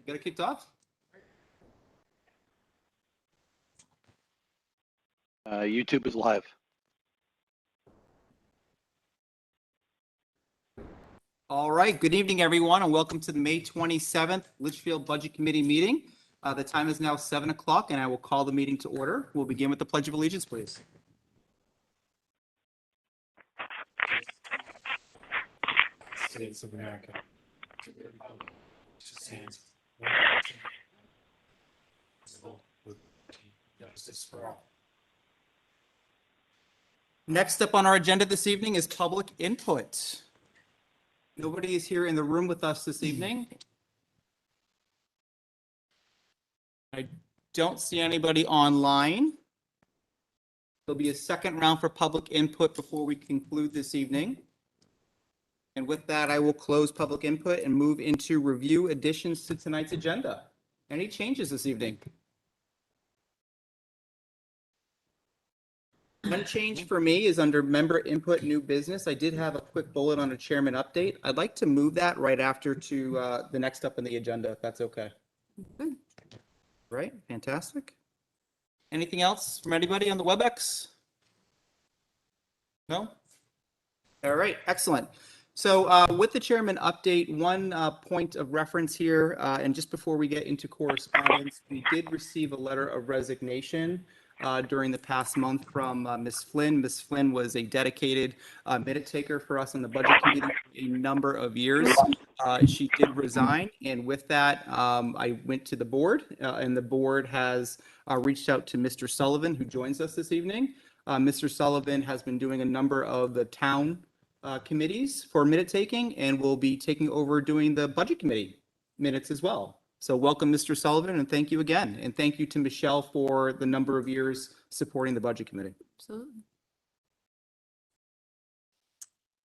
Get it kicked off? YouTube is live. All right. Good evening, everyone, and welcome to the May 27th Litchfield Budget Committee meeting. The time is now 7 o'clock, and I will call the meeting to order. We'll begin with the Pledge of Allegiance, please. States of America. To the republic which stands with justice for all. Next up on our agenda this evening is public input. Nobody is here in the room with us this evening. I don't see anybody online. There'll be a second round for public input before we conclude this evening. And with that, I will close public input and move into review additions to tonight's agenda. Any changes this evening? One change for me is under member input, new business. I did have a quick bullet on a chairman update. I'd like to move that right after to the next up in the agenda, if that's okay. Good. Right, fantastic. Anything else from anybody on the WebEx? No? All right, excellent. So with the chairman update, one point of reference here, and just before we get into correspondence, we did receive a letter of resignation during the past month from Ms. Flynn. Ms. Flynn was a dedicated minute taker for us on the budget committee for a number of years. She did resign, and with that, I went to the board, and the board has reached out to Mr. Sullivan, who joins us this evening. Mr. Sullivan has been doing a number of the town committees for minute taking, and will be taking over doing the budget committee minutes as well. So welcome, Mr. Sullivan, and thank you again. And thank you to Michelle for the number of years supporting the budget committee. Absolutely.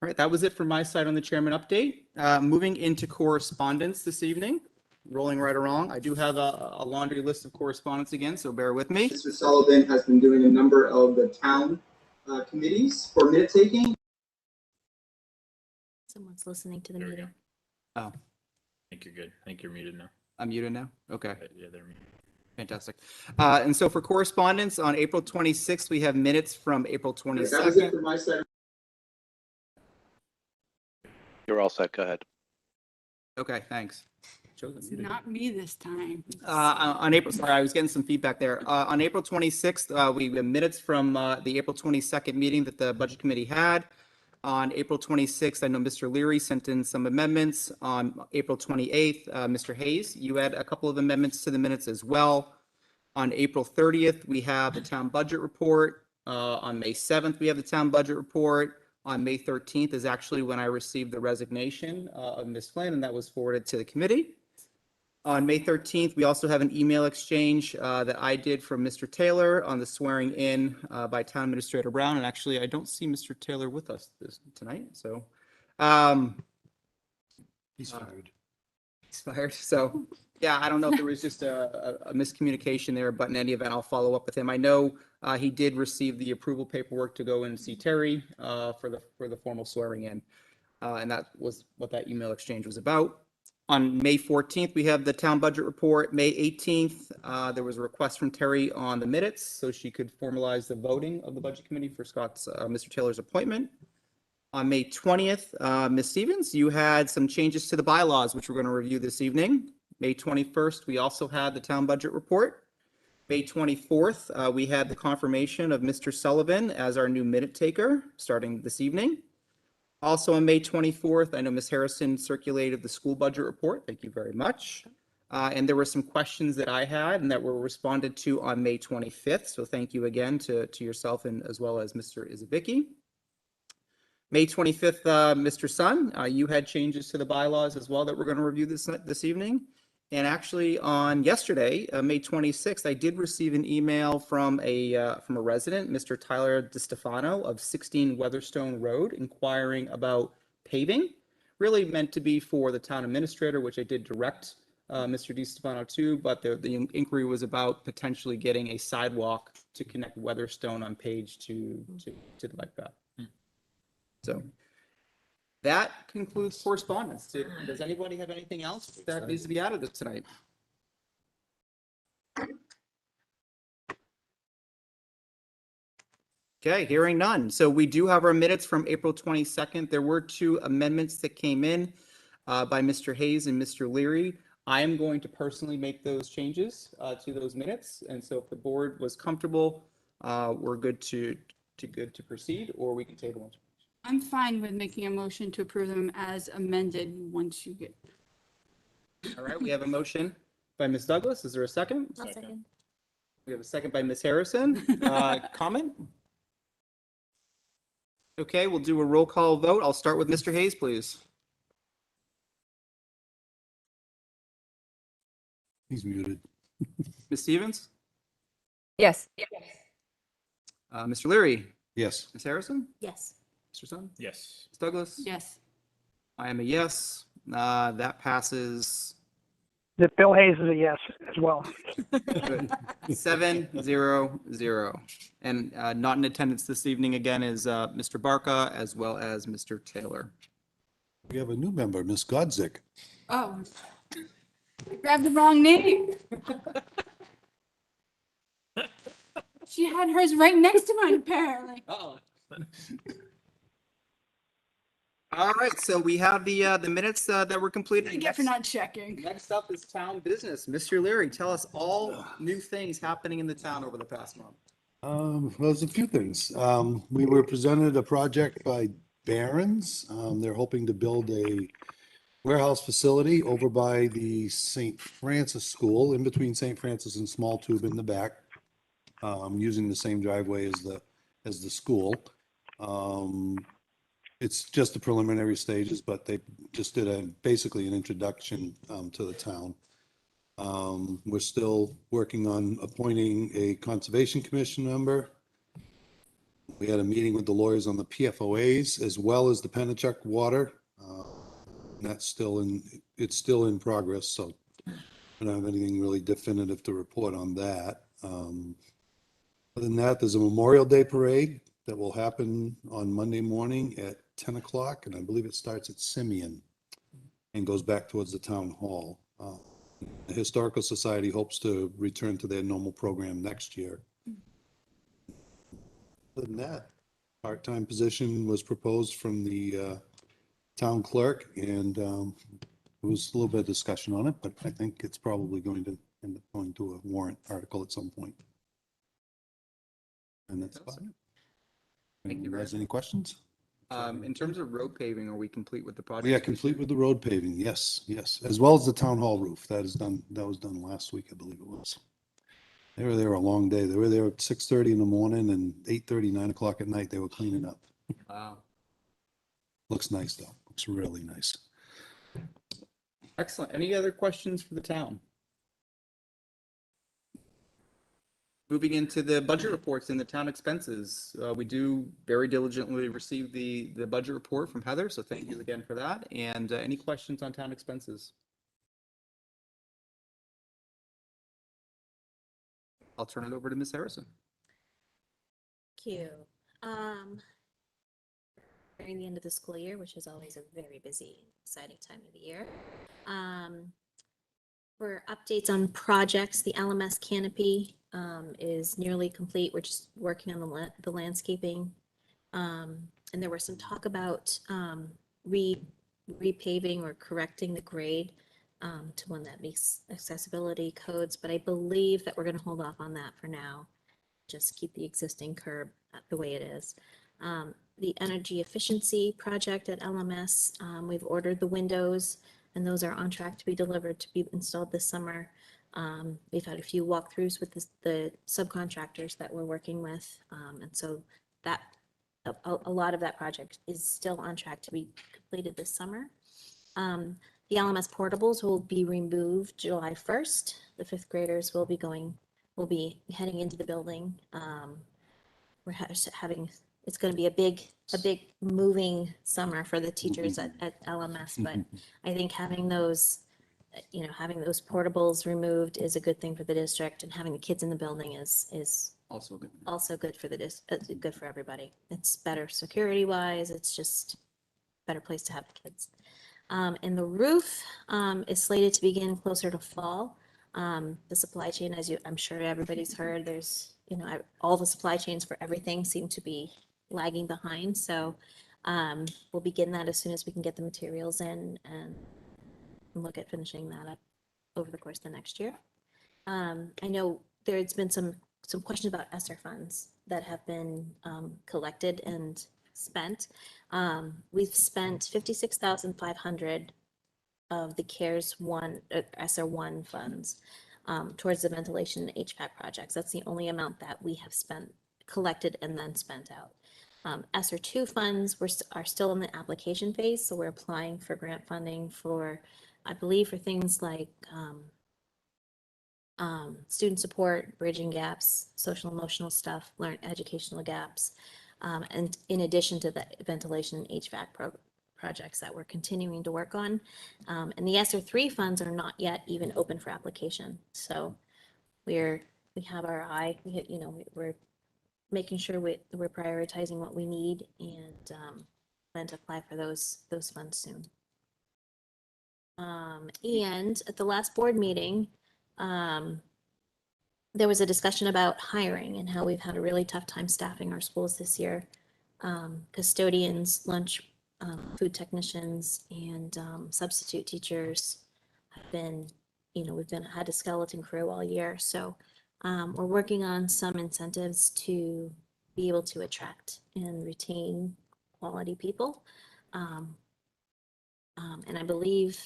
All right, that was it from my side on the chairman update. Moving into correspondence this evening, rolling right along. I do have a laundry list of correspondence again, so bear with me. Mr. Sullivan has been doing a number of the town committees for minute taking. Someone's listening to the meeting. Oh, I think you're good. I think you're muted now. I'm muted now? Okay. Yeah, they're muted. Fantastic. And so for correspondence, on April 26th, we have minutes from April 22nd. That was it from my side. You're all set. Go ahead. Okay, thanks. It's not me this time. On April, sorry, I was getting some feedback there. On April 26th, we have minutes from the April 22nd meeting that the Budget Committee had. On April 26th, I know Mr. Leary sent in some amendments. On April 28th, Mr. Hayes, you had a couple of amendments to the minutes as well. On April 30th, we have the town budget report. On May 7th, we have the town budget report. On May 13th is actually when I received the resignation of Ms. Flynn, and that was forwarded to the committee. On May 13th, we also have an email exchange that I did from Mr. Taylor on the swearing in by Town Administrator Brown. And actually, I don't see Mr. Taylor with us tonight. So He's fired. he's fired. So yeah, I don't know if there was just a miscommunication there, but in any event, I'll follow up with him. I know he did receive the approval paperwork to go and see Terry for the formal swearing in. And that was what that email exchange was about. On May 14th, we have the town budget report. May 18th, there was a request from Terry on the minutes, so she could formalize the voting of the budget committee for Mr. Taylor's appointment. On May 20th, Ms. Stevens, you had some changes to the bylaws, which we're going to review this evening. May 21st, we also had the town budget report. May 24th, we had the confirmation of Mr. Sullivan as our new minute taker starting this evening. Also on May 24th, I know Ms. Harrison circulated the school budget report. Thank you very much. And there were some questions that I had and that were responded to on May 25th. So thank you again to yourself and as well as Mr. Izabicki. May 25th, Mr. Sun, you had changes to the bylaws as well that we're going to review this evening. And actually on yesterday, May 26th, I did receive an email from a resident, Mr. Tyler DiStefano of 16 Weatherstone Road, inquiring about paving, really meant to be for the town administrator, which I did direct Mr. DiStefano to, but the inquiry was about potentially getting a sidewalk to connect Weatherstone on Page to the bike path. So that concludes correspondence. Does anybody have anything else that needs to be added tonight? Okay, hearing none. So we do have our minutes from April 22nd. There were two amendments that came in by Mr. Hayes and Mr. Leary. I am going to personally make those changes to those minutes. And so if the board was comfortable, we're good to proceed, or we can table them. I'm fine with making a motion to approve them as amended once you get. All right, we have a motion by Ms. Douglas. Is there a second? I'll second. We have a second by Ms. Harrison. Comment? Okay, we'll do a roll call vote. I'll start with Mr. Hayes, please. He's muted. Ms. Stevens? Yes. Mr. Leary? Yes. Ms. Harrison? Yes. Mr. Sun? Yes. Ms. Douglas? Yes. I am a yes. That passes That Bill Hayes is a yes as well. 7-0-0. And not in attendance this evening again is Mr. Barca as well as Mr. Taylor. We have a new member, Miss Godzik. Oh. I grabbed the wrong name. She had hers right next to mine, apparently. All right, so we have the minutes that were completed. I get for not checking. Next up is town business. Mr. Leary, tell us all new things happening in the town over the past month. Well, there's a few things. We were presented a project by Barron's. They're hoping to build a warehouse facility over by the St. Francis School, in between St. Francis and Small Tube in the back, using the same driveway as the school. It's just the preliminary stages, but they just did basically an introduction to the town. We're still working on appointing a Conservation Commission member. We had a meeting with the lawyers on the PFOAs as well as the Pennachuck Water. And it's still in progress, so I don't have anything really definitive to report on that. Other than that, there's a Memorial Day parade that will happen on Monday morning at 10 o'clock, and I believe it starts at Simeon and goes back towards the town hall. The Historical Society hopes to return to their normal program next year. Other than that, part-time position was proposed from the town clerk, and there was a little bit of discussion on it, but I think it's probably going to end up going to a warrant article at some point. And that's about it. Thank you Anyone very has any questions? In terms of road paving, are we complete with the project? We are complete with the road paving, yes, as well as the town hall roof. That was done last week, I believe it was. They were there a long day. They were there at 6:30 in the morning, and 8:30, 9 o'clock at night, they were cleaning up. Wow. Looks nice though. Looks really nice. Excellent. Any other questions for the town? Moving into the budget reports and the town expenses. We do very diligently receive the budget report from Heather, so thank you again for that. And any questions on town expenses? I'll turn it over to Ms. Harrison. Thank you. During the end of the school year, which is always a very busy, exciting time of the year. For updates on projects, the LMS canopy is nearly complete. We're just working on the landscaping. And there was some talk about repaving or correcting the grade to one that meets accessibility codes, but I believe that we're going to hold off on that for now. Just keep the existing curb the way it is. The energy efficiency project at LMS, we've ordered the windows, and those are on track to be delivered to be installed this summer. We've had a few walkthroughs with the subcontractors that we're working with, and so that a lot of that project is still on track to be completed this summer. The LMS portables will be removed July 1st. The fifth graders will be heading into the building. We're having, it's going to be a big moving summer for the teachers at LMS, but I think having those portables removed is a good thing for the district, and having the kids in the building is Also good. also good for good for everybody. It's better security wise. It's just a better place to have the kids. And the roof is slated to begin closer to fall. The supply chain, I'm sure everybody's heard, there's, all the supply chains for everything seem to be lagging behind. So we'll begin that as soon as we can get the materials in and look at finishing that up over the course of the next year. I know there's been some questions about ESSER funds that have been collected and spent. We've spent 56,500 of the CARES one, ESSER one funds towards the ventilation and HVAC projects. That's the only amount that we have collected and then spent out. ESSER two funds are still in the application phase, so we're applying for grant funding for, I believe, for things like student support, bridging gaps, social emotional stuff, educational gaps, and in addition to the ventilation and HVAC projects that we're continuing to work on. And the ESSER three funds are not yet even open for application. So we have our eye, we're making sure we're prioritizing what we need and plan to apply for those funds soon. And at the last board meeting, there was a discussion about hiring and how we've had a really tough time staffing our schools this year. Custodians, lunch, food technicians, and substitute teachers have been, had a skeleton crew all year. So we're working on some incentives to be able to attract and retain quality people. And I believe,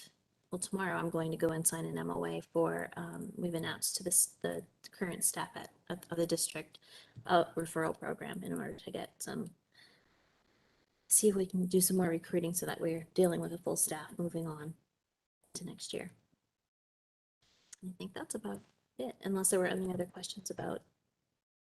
well, tomorrow I'm going to go and sign an MOA for, we've announced to the current staff of the district a referral program in order to get see if we can do some more recruiting so that we're dealing with a full staff moving on to next year. I think that's about it, unless there were any other questions about.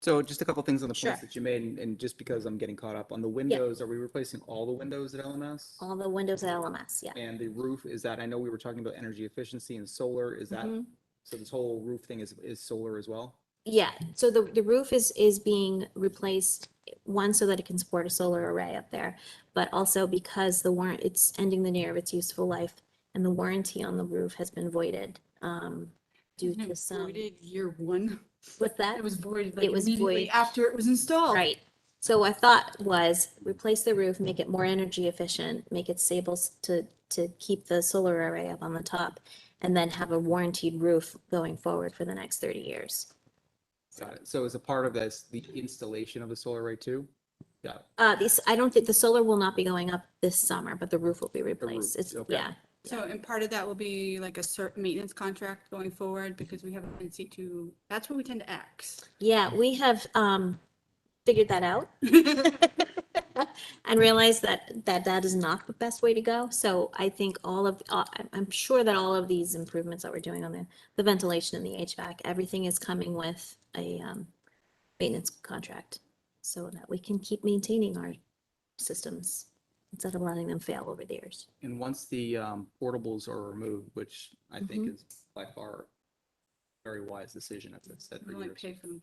So just a couple things on the Sure. points that you made, and just because I'm getting caught up on the windows, are we replacing all the windows at LMS? All the windows at LMS, yeah. And the roof, is that, I know we were talking about energy efficiency and solar, is that, Mhm. so this whole roof thing is solar as well? Yeah, so the roof is being replaced, one, so that it can support a solar array up there, but also because it's ending the near of its useful life, and the warranty on the roof has been voided due Isn't to it some, voided year one? what's that? It was voided It like was immediately void. after it was installed. Right. So I thought was replace the roof, make it more energy efficient, make it stable to keep the solar array up on the top, and then have a warranted roof going forward for the next 30 years. Got it. So as a part of this, the installation of the solar array too? Yeah. I don't think the solar will not be going up this summer, but the roof will be replaced. roof, It's, okay. yeah. So, and part of that will be like a certain maintenance contract going forward because we have a tendency to, that's where we tend to X. Yeah, we have figured that out and realized that is not the best way to go. So I think I'm sure that all of these improvements that we're doing on the ventilation and the HVAC, everything is coming with a maintenance contract so that we can keep maintaining our systems instead of letting them fail over the years. And once the portables are removed, which I think Mhm. is by far a very wise decision, as I've said We for only years. pay for them.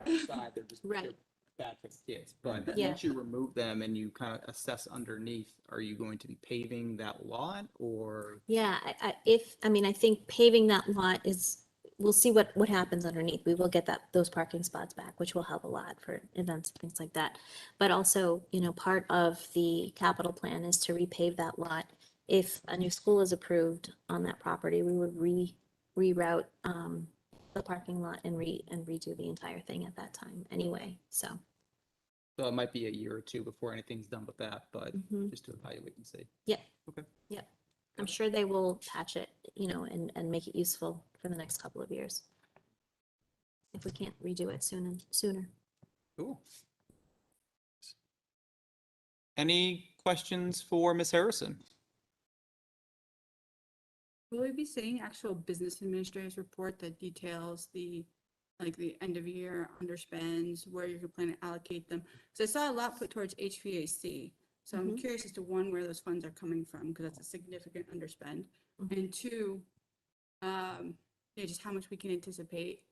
Outside, they're just Right. they're bad for the kids. But Yeah. once you remove them and you kind of assess underneath, are you going to be paving that lot or? Yeah, I think paving that lot we'll see what happens underneath. We will get those parking spots back, which will help a lot for events, things like that. But also, part of the capital plan is to repave that lot. If a new school is approved on that property, we would reroute the parking lot and redo the entire thing at that time anyway, so. So it might be a year or two before anything's done with that, but Mhm. just to evaluate and see. Yep. Okay. Yep. I'm sure they will patch it, and make it useful for the next couple of years. If we can't redo it sooner. Cool. Any questions for Ms. Harrison? Will we be seeing actual business administrators report that details the end of year underspends, where you're planning to allocate them? Because I saw a lot put towards HVAC. So I'm Mhm. curious as to one, where those funds are coming from, because that's a significant underspend. Mhm. And two, just how much we can anticipate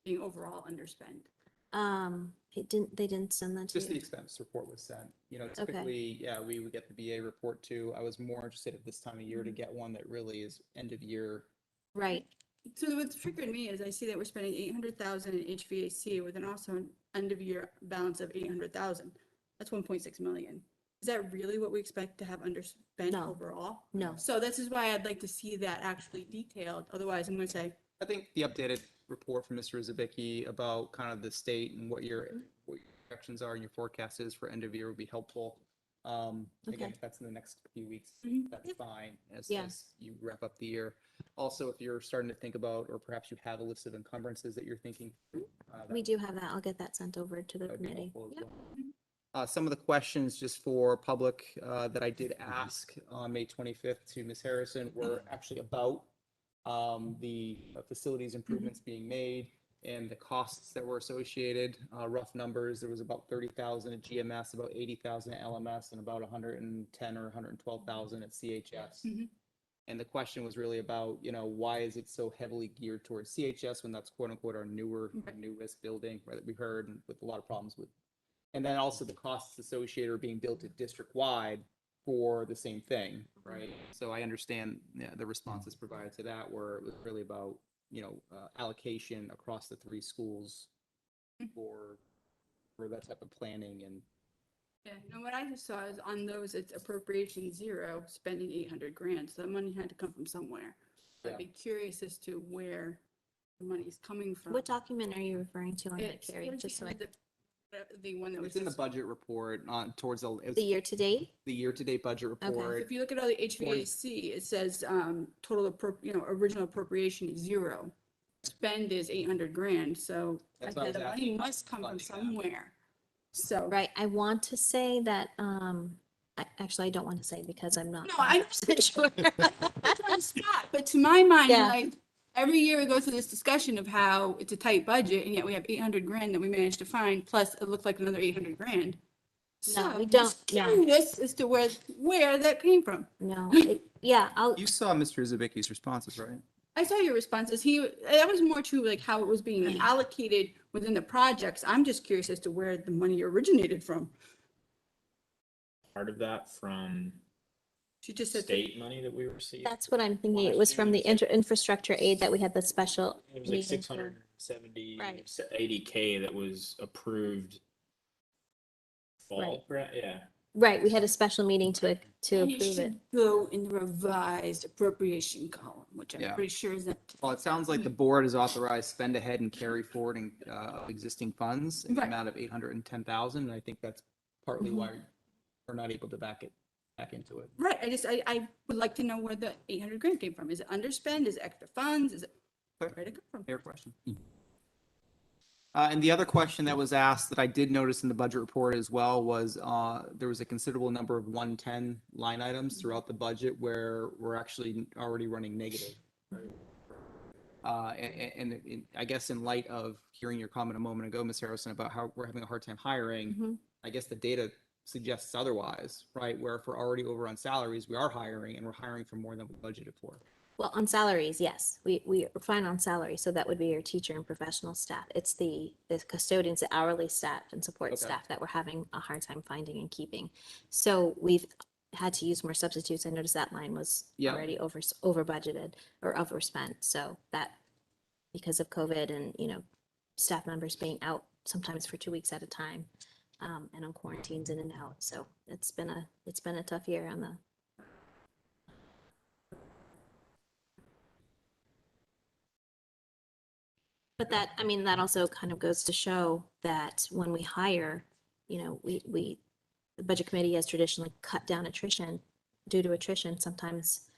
being overall underspend. They didn't send that to Just the you? expense report was sent. Typically, yeah, we would get the BA report too. I was more interested at this time of year to get one that really is end of year Right. So what's triggered me is I see that we're spending 800,000 in HVAC with an also an end of year balance of 800,000. That's 1.6 million. Is that really what we expect to have underspent No. overall? No. So this is why I'd like to see that actually detailed. Otherwise, I'm going to say, I think the updated report from Mr. Zabicki about kind of the state and what your projections are and your forecast is for end of year would be helpful. Again, Okay. if that's in the next few weeks, Mhm. that's Yep. fine Yeah. as you wrap up the year. Also, if you're starting to think about, or perhaps you have a list of encumbrances that you're thinking, We do have that. I'll get that sent over to the that would be committee. helpful as Yep. well. Some of the questions just for public that I did ask on May 25th to Ms. Harrison were actually about the facilities improvements being made and the costs that were associated. Rough numbers, there was about 30,000 at GMS, about 80,000 at LMS, and about 110 or 112,000 at CHS. Mhm. And the question was really about, why is it so heavily geared towards CHS when that's quote unquote our newest building, right, that we heard and with a lot of problems with. And then also the costs associated are being built at district-wide for the same thing, right? So I understand the responses provided to that where it was really about, allocation across the three schools for that type of planning and. yeah, no, what I just saw is on those, it's appropriation 0, spending 800 grand. So that money had to come from somewhere. Yeah. I'd be curious as to where the money's coming from. What document are you referring to on that, It's Carrie? towards Just so the I, end of the one that was It's in the just- budget report towards the the year-to-date? year-to-date budget Okay. report. If you look at all the HVAC, it says total original appropriation is 0. Spend is 800 grand. So That's I why I said was the money asking must come from funding that. somewhere. So Right, I want to say that, actually, I don't want to say because I'm not. No, I- 100% sure. that's on the spot. But to my mind, Yeah. like every year we go through this discussion of how it's a tight budget, and yet we have 800 grand that we managed to find. Plus, it looked like another 800 grand. No, we I'm don't, just no. curious as to where that came from. No, yeah, You saw Mr. Zabicki's responses, right? I saw your responses. That was more to like how it was being allocated within the projects. I'm just curious as to where the money originated from. Part of that from She just said. state money that we received. that's what I'm thinking. It was from the infrastructure aid that we had the special. It was like meeting for. 670, Right. 80K that was approved fall, right? Yeah. Right, we had a special meeting to And approve it. should go in the revised appropriation column, which I'm Yeah. pretty sure is that. Well, it sounds like the board has authorized spend ahead and carry forward existing funds in the Right. amount of 810,000. And I think that's partly why we're not able to back into it. Right, I would like to know where the 800 grand came from. Is it underspend? Is it extra funds? Is it, where did it come from? Fair question. And the other question that was asked that I did notice in the budget report as well was there was a considerable number of 110 line items throughout the budget where we're actually already running negative. And I guess in light of hearing your comment a moment ago, Ms. Harrison, about how we're having a hard time hiring, Mhm. I guess the data suggests otherwise, right? Where if we're already over on salaries, we are hiring and we're hiring for more than we budgeted for. Well, on salaries, yes, we are fine on salary, so that would be your teacher and professional staff. It's the custodians, the hourly staff and support Okay. staff that we're having a hard time finding and keeping. So we've had to use more substitutes. I noticed that line was Yeah. already over budgeted or overspent, so that because of COVID and, staff members being out sometimes for 2 weeks at a time, and on quarantines in and out, so it's been a tough year on the. But that also kind of goes to show that when we hire, the budget committee has traditionally cut down attrition. Due to attrition, sometimes,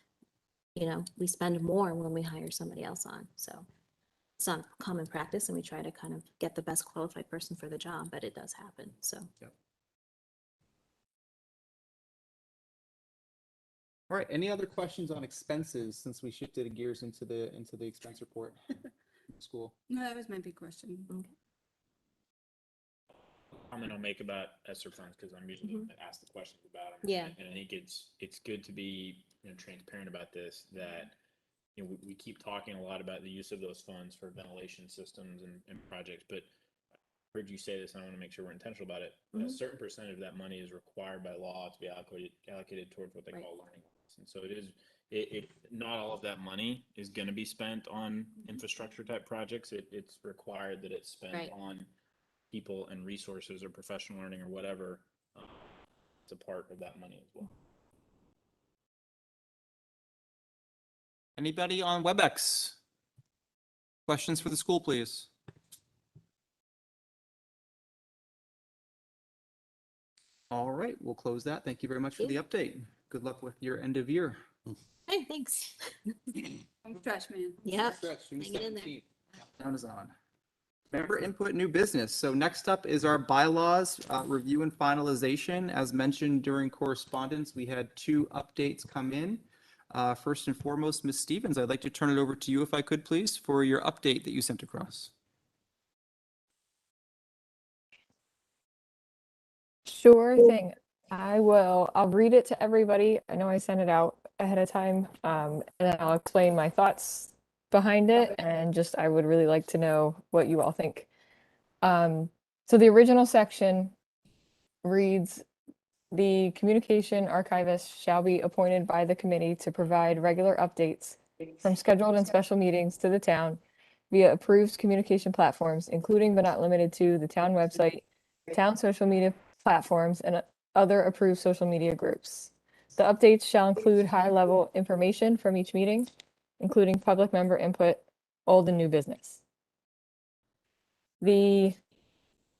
we spend more when we hire somebody else on, so. It's not common practice and we try to kind of get the best qualified person for the job, but it does happen, so. All right, any other questions on expenses since we shifted gears into the expense report? School. No, that was my big question. Comment I'll make about ESSER funds because I'm usually asked the questions about them. Yeah. And I think it's good to be transparent about this, that we keep talking a lot about the use of those funds for ventilation systems and projects, but I heard you say this and I want to make sure we're intentional about it. A certain percentage of that money is required by law to be allocated towards what they Right. call learning loss. And so it not all of that money is going to be spent on infrastructure type projects. It's required that it's spent Right. on people and resources or professional learning or whatever. It's a part of that money as well. Anybody on WebEx? Questions for the school, please? All right, we'll close that. Thank you very much for the update. Good luck with your end of year. Hey, thanks. I'm trash man. Yep. June Hang it in there. 17th. Countdown is on. Member input, new business. So next up is our bylaws review and finalization. As mentioned during correspondence, we had 2 updates come in. First and foremost, Ms. Stevens, I'd like to turn it over to you if I could, please, for your update that you sent across. Sure thing. I will. I'll read it to everybody. I know I sent it out ahead of time, and then I'll explain my thoughts behind it, and just I would really like to know what you all think. So the original section reads, the communication archivist shall be appointed by the committee to provide regular updates from scheduled and special meetings to the town via approved communication platforms, including but not limited to the town website, town social media platforms, and other approved social media groups. The updates shall include high-level information from each meeting, including public member input, old and new business.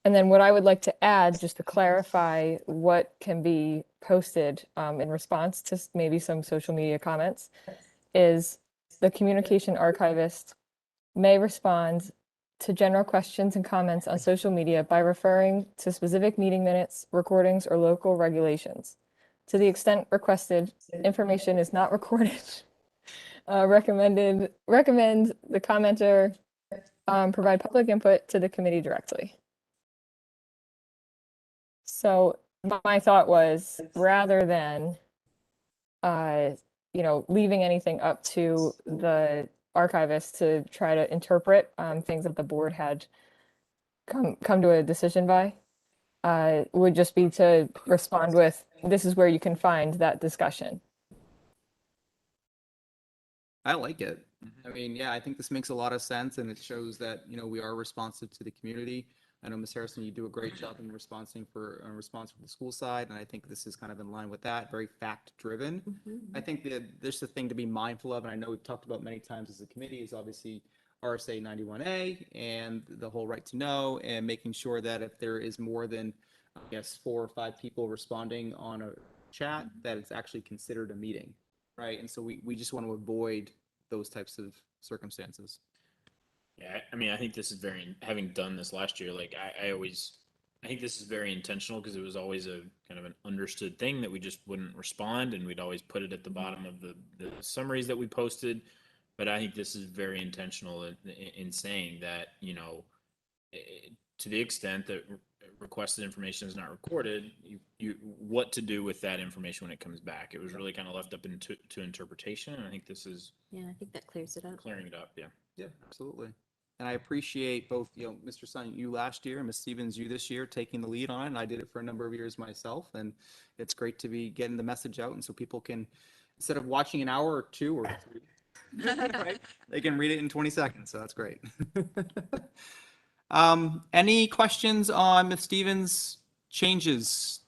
And then what I would like to add, just to clarify what can be posted in response to maybe some social media comments, is the communication archivist may respond to general questions and comments on social media by referring to specific meeting minutes, recordings, or local regulations. To the extent requested, information is not recorded. Recommend the commenter provide public input to the committee directly. So my thought was, rather than leaving anything up to the archivist to try to interpret things that the board had come to a decision by, would just be to respond with, this is where you can find that discussion. I like it. I mean, yeah, I think this makes a lot of sense, and it shows that, we are responsive to the community. I know, Ms. Harrison, you do a great job in response for the school side, and I think this is kind of in line with that, very fact-driven. I think that there's the thing to be mindful of, and I know we've talked about many times as a committee, is obviously RSA 91A and the whole right to know, and making sure that if there is more than, I guess, 4 or 5 people responding on a chat, that it's actually considered a meeting, right? And so we just want to avoid those types of circumstances. Yeah, I mean, I think this is having done this last year, like I think this is very intentional because it was always a kind of an understood thing that we just wouldn't respond, and we'd always put it at the bottom of the summaries that we posted. But I think this is very intentional in saying that, to the extent that requested information is not recorded, what to do with that information when it comes back. It was really kind of left up to interpretation, and I think this is Yeah, I think that clears it up. clearing it up. Yeah. Yeah, absolutely. And I appreciate both, Mr. Sun, you last year, and Ms. Stevens, you this year, taking the lead on it. And I did it for a number of years myself, and it's great to be getting the message out, and so people can, instead of watching an hour or 2 or 3, right, they can read it in 20 seconds. So that's great. Any questions on Ms. Stevens' changes?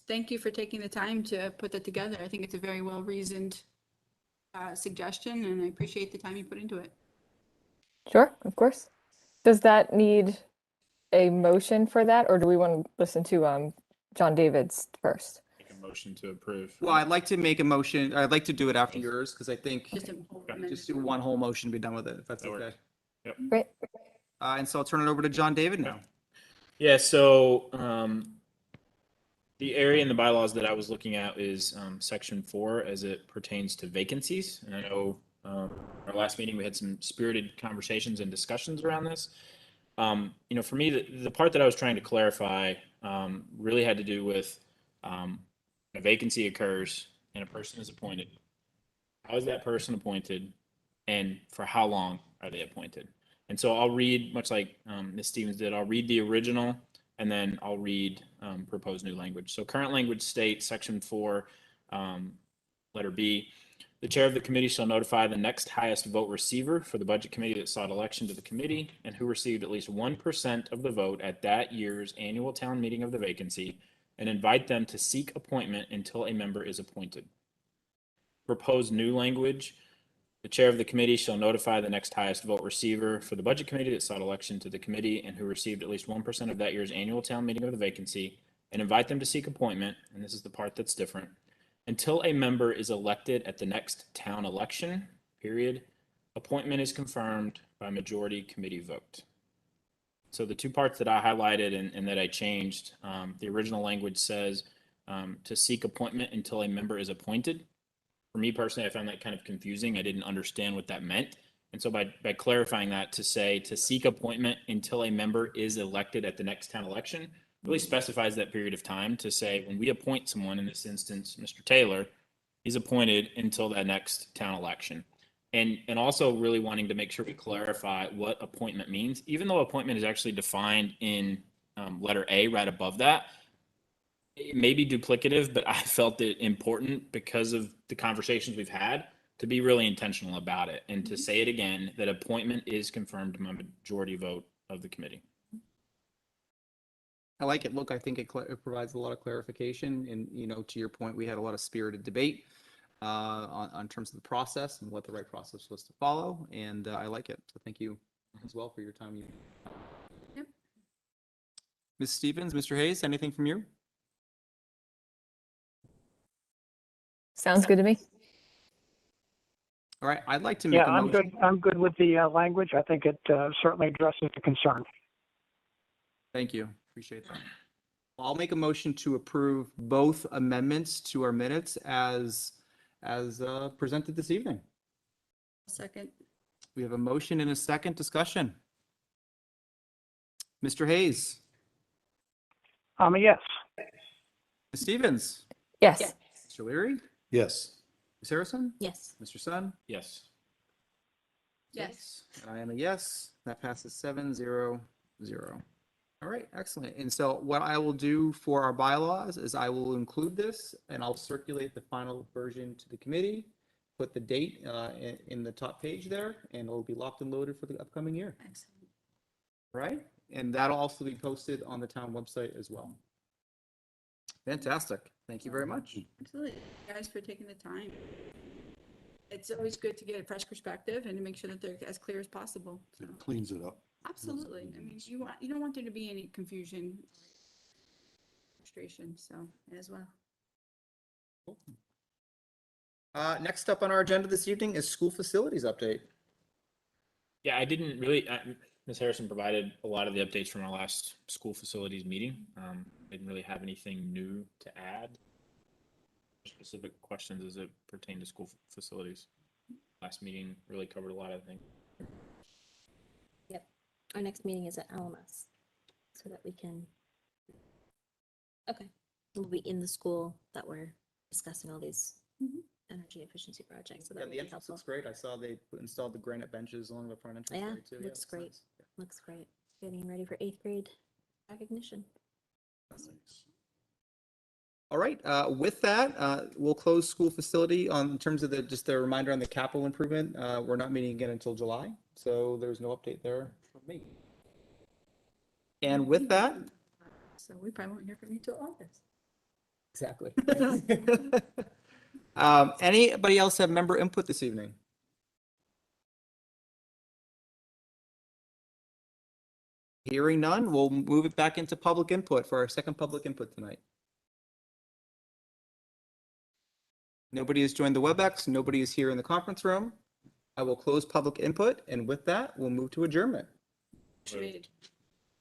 Thank you for taking the time to put that together. I think it's a very well-reasoned suggestion, and I appreciate the time you put into it. Sure, of course. Does that need a motion for that, or do we want to listen to John David's first? Make a motion to approve. Well, I'd like to make a motion. I'd like to do it after yours, because I think Just a whole amendment. just do one whole motion, be done with it, if that's That okay. works. Yep. Great. And so I'll turn it over to John David now. Yeah, so the area in the bylaws that I was looking at is section 4 as it pertains to vacancies. And I know our last meeting we had some spirited conversations and discussions around this. For me, the part that I was trying to clarify really had to do with a vacancy occurs and a person is appointed. How is that person appointed, and for how long are they appointed? And so I'll read, much like Ms. Stevens did, I'll read the original, and then I'll read proposed new language. So current language states, section 4, Letter B, the chair of the committee shall notify the next highest vote receiver for the budget committee that sought election to the committee and who received at least 1% of the vote at that year's annual town meeting of the vacancy and invite them to seek appointment until a member is appointed. Proposed new language, the chair of the committee shall notify the next highest vote receiver for the budget committee that sought election to the committee and who received at least 1% of that year's annual town meeting of the vacancy and invite them to seek appointment, and this is the part that's different, until a member is elected at the next town election, period. Appointment is confirmed by majority committee vote. So the two parts that I highlighted and that I changed, the original language says to seek appointment until a member is appointed. For me personally, I found that kind of confusing. I didn't understand what that meant. And so by clarifying that to say to seek appointment until a member is elected at the next town election, really specifies that period of time to say when we appoint someone, in this instance, Mr. Taylor, he's appointed until that next town election. And also really wanting to make sure we clarify what appointment means, even though appointment is actually defined in letter A right above that. It may be duplicative, but I felt it important because of the conversations we've had to be really intentional about it and to say it again, that appointment is confirmed by majority vote of the committee. I like it. Look, I think it provides a lot of clarification, and to your point, we had a lot of spirited debate on terms of the process and what the right process was to follow, and I like it. So thank you as well for your time. Yep. Ms. Stevens, Mr. Hayes, anything from you? Sounds good to me. All right, I'd like to make Yeah, a I'm motion. good. I'm good with the language. I think it certainly addresses the concern. Thank you. Appreciate that. I'll make a motion to approve both amendments to our minutes as presented this evening. Second. We have a motion and a second discussion. Mr. Hayes, I'm a yes. Ms. Stevens, Yes. Mr. Leary, Yes. Ms. Harrison, Yes. Mr. Sun. Yes. Yes. And I am a yes. That passes 7-0-0. All right, excellent. And so what I will do for our bylaws is I will include this and I'll circulate the final version to the committee, put the date in the top page there, and it'll be locked and loaded for the upcoming year. Excellent. All right? And that'll also be posted on the town website as well. Fantastic. Thank you very much. Absolutely. Guys, for taking the time. It's always good to get a fresh perspective and to make sure that they're as clear as possible. So, It cleans it up. absolutely. I mean, you don't want there to be any confusion, frustration. So as well. Next up on our agenda this evening is school facilities update. Yeah, I didn't really, Ms. Harrison provided a lot of the updates from our last school facilities meeting. Didn't really have anything new to add. Specific questions as it pertained to school facilities. Last meeting really covered a lot of things. Yep. Our next meeting is at LMS so that we can. Okay. We'll be in the school that we're discussing all these energy efficiency projects. So Yeah, that the will be entrance helpful. looks great. I saw they installed the granite benches along the front entrance. Yeah, too. looks it's great. nice. Yeah. Looks great. Getting ready for 8th grade recognition. All right, with that, we'll close school facility in terms of just a reminder on the capital improvement. We're not meeting again until July, so there's no update there from me. And with that, So we probably won't hear from you till August. exactly. Anybody else have member input this evening? Hearing none, we'll move it back into public input for our second public input tonight. Nobody has joined the WebEx. Nobody is here in the conference room. I will close public input, and with that, we'll move to adjournment. Trade.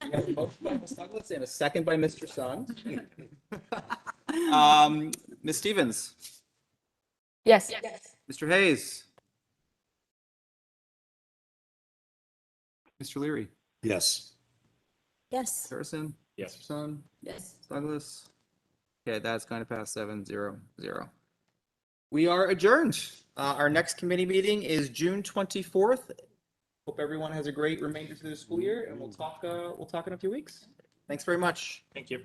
We have a motion by Ms. Douglas and a second by Mr. Sun. Ms. Stevens, Yes. Mr. Hayes, Mr. Leary, Yes. Yes. Harrison, Yes. Mr. Sun, Yes. Douglas. Okay, that's going to pass 7-0-0. We are adjourned. Our next committee meeting is June 24th. Hope everyone has a great remainder to the school year, and we'll talk in a few weeks. Thanks very much. Thank you.